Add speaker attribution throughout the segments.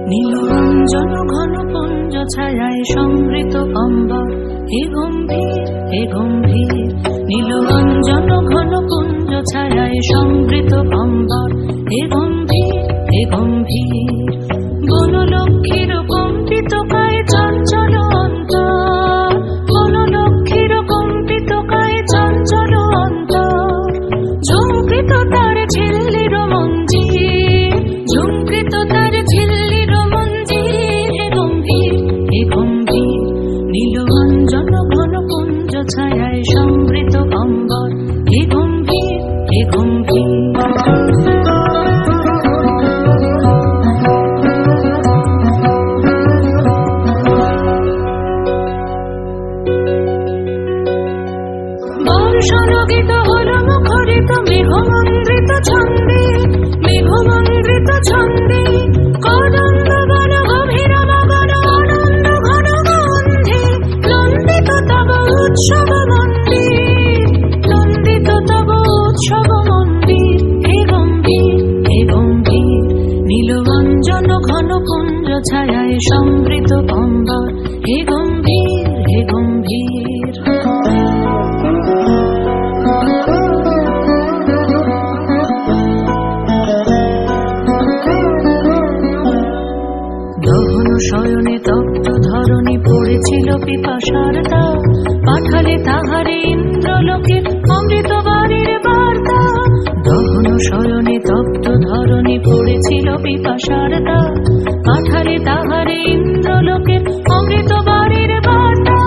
Speaker 1: নীলরঞ্জন ঘন পুঞ্জ ছায়ায় সমৃত অম্বর, হে গম্ভীর হে গম্ভীর। নীলরঞ্জন ঘন পুঞ্জ ছায়ায় সমৃত অম্বর, হে গম্ভীর হে গম্ভীর। বনলক্ষ্মীর কম্পিত কায় চঞ্চল অন্তর, বনলক্ষ্মীর কম্পিত কায় চঞ্চল অন্তর। ঝুমকৃত তার ঝিল্লির মঞ্জির, ঝুমকৃত তার ঝিল্লির মঞ্জির, হে গম্ভীর হে গম্ভীর। নীলরঞ্জন ঘন পুঞ্জ ছায়ায় সমৃত অম্বর, হে গম্ভীর হে গম্ভীর। বর্ষণগীত হল মুখরিত মেঘমন্দ্রিত ছন্দে, মেঘমন্দ্রিত ছন্দে। কদম্ব বন গভীর মগন আনন্দ ঘন গন্ধে, নন্দিত তব উৎসব মন্দির, নন্দিত তব উৎসব মন্দির, হে গম্ভীর হে গম্ভীর। নীলরঞ্জন ঘন পুঞ্জ ছায়ায় সমৃত অম্বর, হে গম্ভীর হে গম্ভীর। শয়নে তপ্ত ধরণী পড়েছিল পিপাসার দাও, পাঠালে তাহারে ইন্দ্রলোকের অমৃত বাড়ির বার্তা। দহন শয়নে তপ্ত ধরণী পড়েছিল পিপাসার দাও, পাঠালে তাহারে ইন্দ্রলোকের অমৃত বাড়ির বার্তা।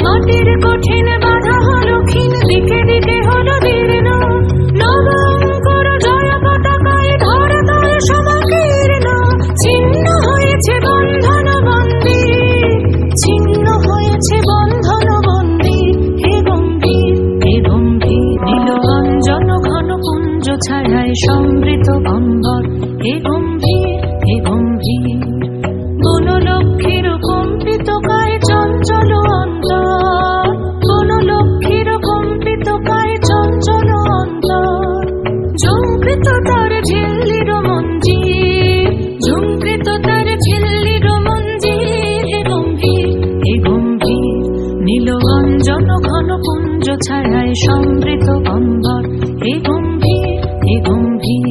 Speaker 1: মাটির কঠিন বাধা হলো ক্ষীণ, দিকে দিকে হলো দীর্ণ, নবঙ্কর জয় পতাকায় ধরাতল সমাকীর্ণ। ছিন্ন হয়েছে বন্ধন বন্দী, ছিন্ন হয়েছে বন্ধন বন্দী, হে গম্ভীর হে গম্ভীর। নীলরঞ্জন ঘন পুঞ্জ ছায়ায় সমৃত অম্বর, হে গম্ভীর হে গম্ভীর। বনলক্ষ্মীর কম্পিত কায় চঞ্চল অন্তর, বনলক্ষ্মীর কম্পিত কায় চঞ্চল অন্তর। ঝুমকৃত তার ঝিল্লির মঞ্জির, ঝুমকৃত তার ঝিল্লির মঞ্জির, হে গম্ভীর হে গম্ভীর। নীলরঞ্জন ঘন পুঞ্জ ছায়ায় সমৃত অম্বর, হে গম্ভীর হে গম্ভীর।